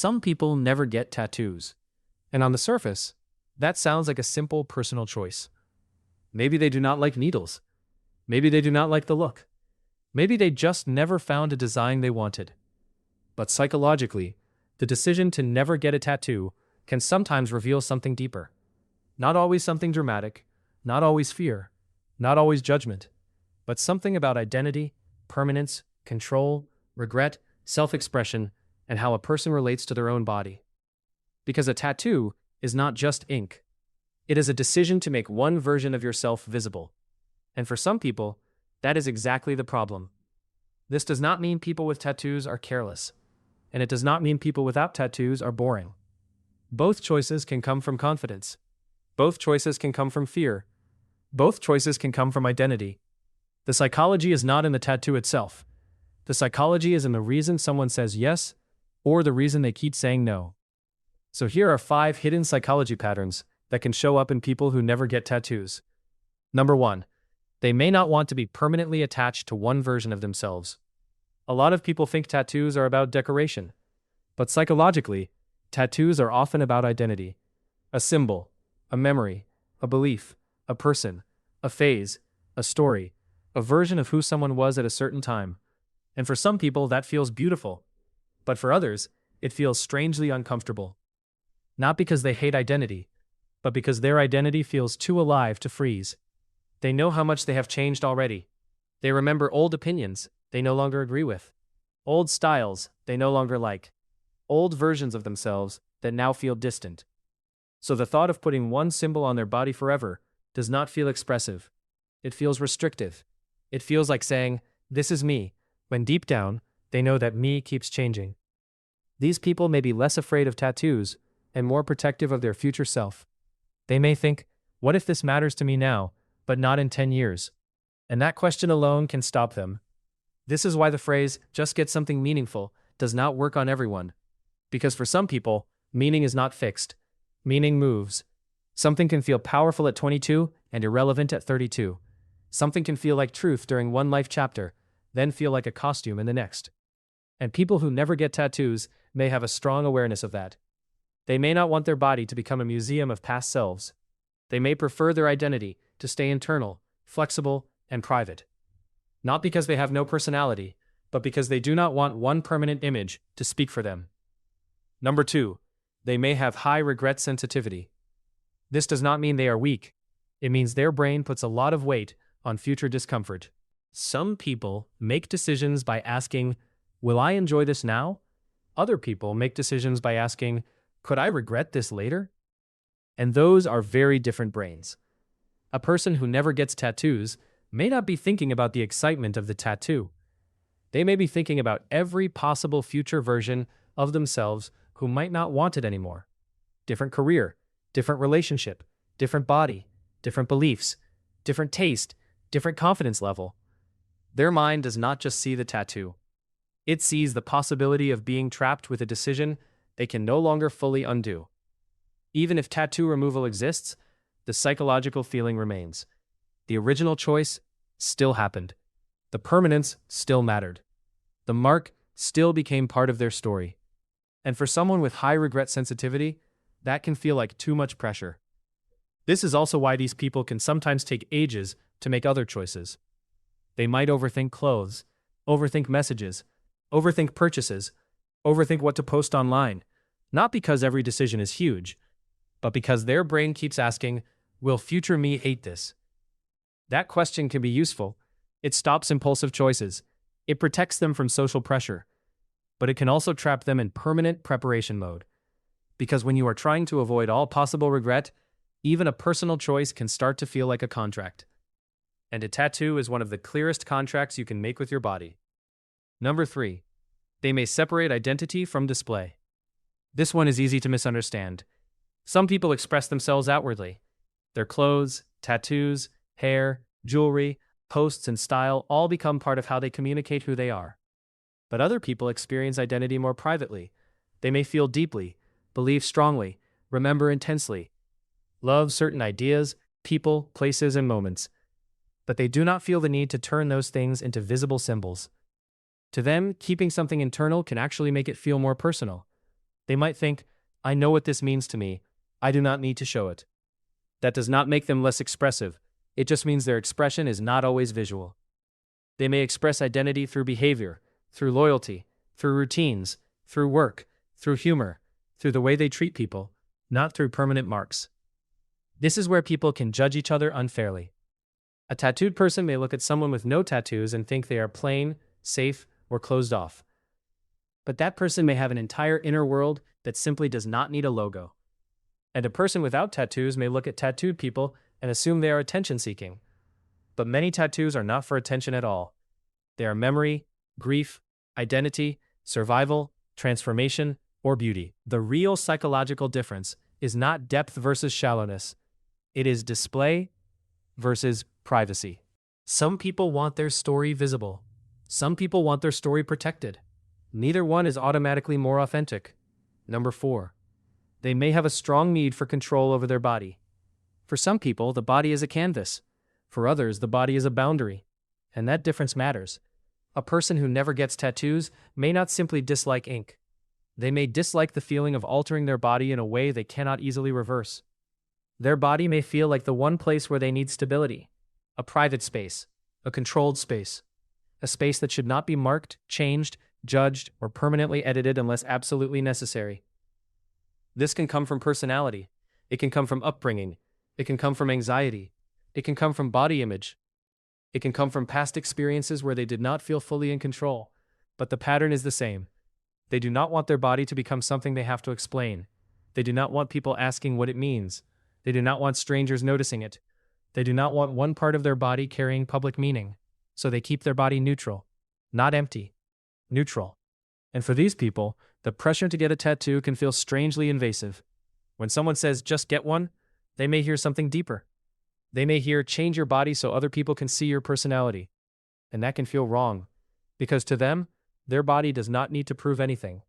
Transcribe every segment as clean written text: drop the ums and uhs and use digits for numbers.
Some people never get tattoos. And on the surface, that sounds like a simple personal choice. Maybe they do not like needles. Maybe they do not like the look. Maybe they just never found a design they wanted. But psychologically, the decision to never get a tattoo can sometimes reveal something deeper. Not always something dramatic, not always fear, not always judgment, but something about identity, permanence, control, regret, self-expression, and how a person relates to their own body. Because a tattoo is not just ink. It is a decision to make one version of yourself visible. And for some people, that is exactly the problem. This does not mean people with tattoos are careless. And it does not mean people without tattoos are boring. Both choices can come from confidence. Both choices can come from fear. Both choices can come from identity. The psychology is not in the tattoo itself. The psychology is in the reason someone says yes, or the reason they keep saying no. So here are 5 hidden psychology patterns that can show up in people who never get tattoos. Number 1. They may not want to be permanently attached to one version of themselves. A lot of people think tattoos are about decoration. But psychologically, tattoos are often about identity. A symbol, a memory, a belief, a person, a phase, a story, a version of who someone was at a certain time. And for some people, that feels beautiful. But for others, it feels strangely uncomfortable. Not because they hate identity, but because their identity feels too alive to freeze. They know how much they have changed already. They remember old opinions they no longer agree with, old styles they no longer like, old versions of themselves that now feel distant. So the thought of putting one symbol on their body forever does not feel expressive. It feels restrictive. It feels like saying, "This is me," when deep down, they know that me keeps changing. These people may be less afraid of tattoos and more protective of their future self. They may think, what if this matters to me now, but not in 10 years? And that question alone can stop them. This is why the phrase, "just get something meaningful," does not work on everyone. Because for some people, meaning is not fixed. Meaning moves. Something can feel powerful at 22 and irrelevant at 32. Something can feel like truth during one life chapter, then feel like a costume in the next. And people who never get tattoos may have a strong awareness of that. They may not want their body to become a museum of past selves. They may prefer their identity to stay internal, flexible, and private. Not because they have no personality, but because they do not want one permanent image to speak for them. Number 2, they may have high regret sensitivity. This does not mean they are weak. It means their brain puts a lot of weight on future discomfort. Some people make decisions by asking, "Will I enjoy this now?" Other people make decisions by asking, "Could I regret this later?" And those are very different brains. A person who never gets tattoos may not be thinking about the excitement of the tattoo. They may be thinking about every possible future version of themselves who might not want it anymore. Different career, different relationship, different body, different beliefs, different taste, different confidence level. Their mind does not just see the tattoo. It sees the possibility of being trapped with a decision they can no longer fully undo. Even if tattoo removal exists, the psychological feeling remains. The original choice still happened. The permanence still mattered. The mark still became part of their story. And for someone with high regret sensitivity, that can feel like too much pressure. This is also why these people can sometimes take ages to make other choices. They might overthink clothes, overthink messages, overthink purchases, overthink what to post online, not because every decision is huge, but because their brain keeps asking, "Will future me hate this?" That question can be useful. It stops impulsive choices. It protects them from social pressure. But it can also trap them in permanent preparation mode. Because when you are trying to avoid all possible regret, even a personal choice can start to feel like a contract. And a tattoo is one of the clearest contracts you can make with your body. Number 3, they may separate identity from display. This one is easy to misunderstand. Some people express themselves outwardly. Their clothes, tattoos, hair, jewelry, posts, and style all become part of how they communicate who they are. But other people experience identity more privately. They may feel deeply, believe strongly, remember intensely, love certain ideas, people, places, and moments. But they do not feel the need to turn those things into visible symbols. To them, keeping something internal can actually make it feel more personal. They might think, I know what this means to me. I do not need to show it. That does not make them less expressive. It just means their expression is not always visual. They may express identity through behavior, through loyalty, through routines, through work, through humor, through the way they treat people, not through permanent marks. This is where people can judge each other unfairly. A tattooed person may look at someone with no tattoos and think they are plain, safe, or closed off. But that person may have an entire inner world that simply does not need a logo. And a person without tattoos may look at tattooed people and assume they are attention-seeking. But many tattoos are not for attention at all. They are memory, grief, identity, survival, transformation, or beauty. The real psychological difference is not depth versus shallowness. It is display versus privacy. Some people want their story visible. Some people want their story protected. Neither one is automatically more authentic. Number 4. They may have a strong need for control over their body. For some people, the body is a canvas. For others, the body is a boundary. And that difference matters. A person who never gets tattoos may not simply dislike ink. They may dislike the feeling of altering their body in a way they cannot easily reverse. Their body may feel like the one place where they need stability, a private space, a controlled space, a space that should not be marked, changed, judged, or permanently edited unless absolutely necessary. This can come from personality. It can come from upbringing. It can come from anxiety. It can come from body image. It can come from past experiences where they did not feel fully in control. But the pattern is the same. They do not want their body to become something they have to explain. They do not want people asking what it means. They do not want strangers noticing it. They do not want one part of their body carrying public meaning. So they keep their body neutral, not empty, neutral. And for these people, the pressure to get a tattoo can feel strangely invasive. When someone says, just get one, they may hear something deeper. They may hear, change your body so other people can see your personality. And that can feel wrong, because to them, their body does not need to prove anything.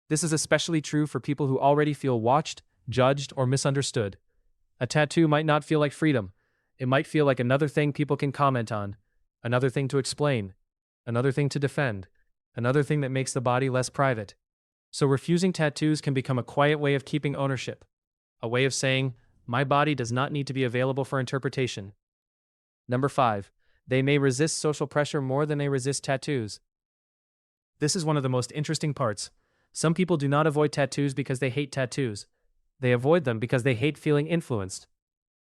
This is especially true for people who already feel watched, judged, or misunderstood. A tattoo might not feel like freedom. It might feel like another thing people can comment on, another thing to explain, another thing to defend, another thing that makes the body less private. So refusing tattoos can become a quiet way of keeping ownership, a way of saying, my body does not need to be available for interpretation. Number 5. They may resist social pressure more than they resist tattoos. This is one of the most interesting parts. Some people do not avoid tattoos because they hate tattoos. They avoid them because they hate feeling influenced.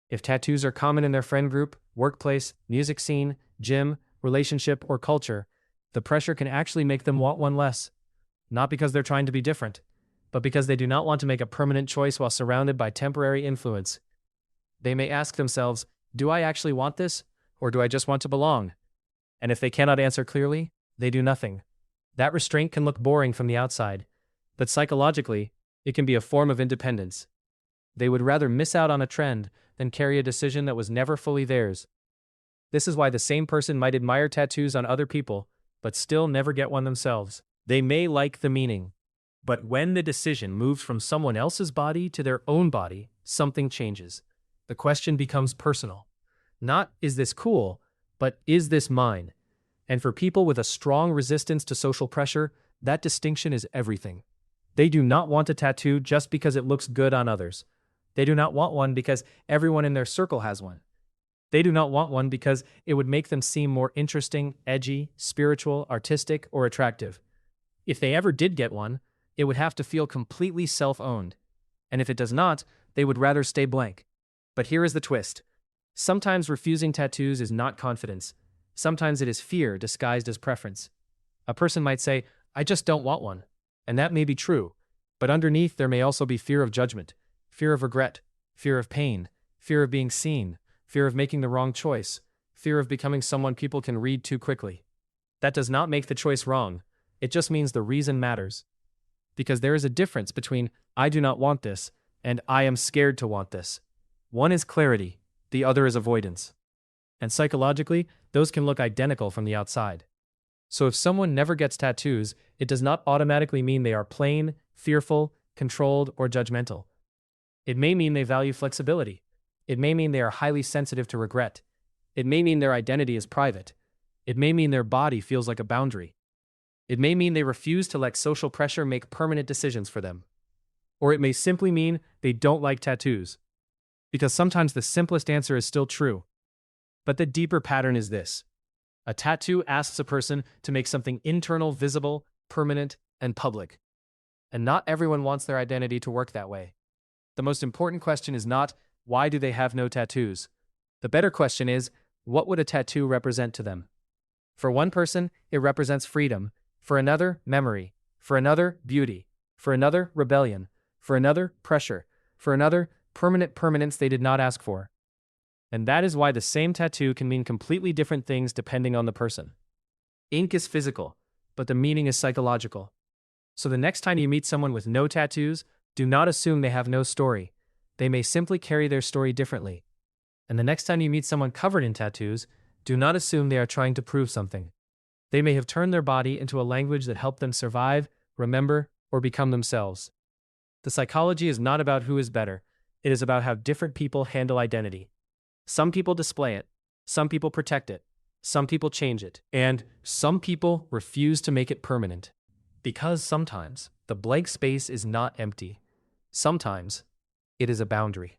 If tattoos are common in their friend group, workplace, music scene, gym, relationship, or culture, the pressure can actually make them want one less. Not because they're trying to be different, but because they do not want to make a permanent choice while surrounded by temporary influence. They may ask themselves, do I actually want this, or do I just want to belong? And if they cannot answer clearly, they do nothing. That restraint can look boring from the outside, but psychologically, it can be a form of independence. They would rather miss out on a trend than carry a decision that was never fully theirs. This is why the same person might admire tattoos on other people, but still never get one themselves. They may like the meaning, but when the decision moves from someone else's body to their own body, something changes. The question becomes personal. Not, is this cool, but is this mine? And for people with a strong resistance to social pressure, that distinction is everything. They do not want a tattoo just because it looks good on others. They do not want one because everyone in their circle has one. They do not want one because it would make them seem more interesting, edgy, spiritual, artistic, or attractive. If they ever did get one, it would have to feel completely self-owned. And if it does not, they would rather stay blank. But here is the twist. Sometimes refusing tattoos is not confidence. Sometimes it is fear disguised as preference. A person might say, I just don't want one. And that may be true. But underneath there may also be fear of judgment, fear of regret, fear of pain, fear of being seen, fear of making the wrong choice, fear of becoming someone people can read too quickly. That does not make the choice wrong. It just means the reason matters. Because there is a difference between I do not want this and I am scared to want this. One is clarity, the other is avoidance. And psychologically, those can look identical from the outside. So if someone never gets tattoos, it does not automatically mean they are plain, fearful, controlled, or judgmental. It may mean they value flexibility. It may mean they are highly sensitive to regret. It may mean their identity is private. It may mean their body feels like a boundary. It may mean they refuse to let social pressure make permanent decisions for them. Or it may simply mean they don't like tattoos. Because sometimes the simplest answer is still true. But the deeper pattern is this. A tattoo asks a person to make something internal, visible, permanent, and public. And not everyone wants their identity to work that way. The most important question is not, why do they have no tattoos? The better question is, what would a tattoo represent to them? For one person, it represents freedom. For another, memory. For another, beauty. For another, rebellion. For another, pressure. For another, permanence they did not ask for. And that is why the same tattoo can mean completely different things depending on the person. Ink is physical, but the meaning is psychological. So the next time you meet someone with no tattoos, do not assume they have no story. They may simply carry their story differently. And the next time you meet someone covered in tattoos, do not assume they are trying to prove something. They may have turned their body into a language that helped them survive, remember, or become themselves. The psychology is not about who is better. It is about how different people handle identity. Some people display it. Some people protect it. Some people change it. And some people refuse to make it permanent. Because sometimes the blank space is not empty. Sometimes it is a boundary.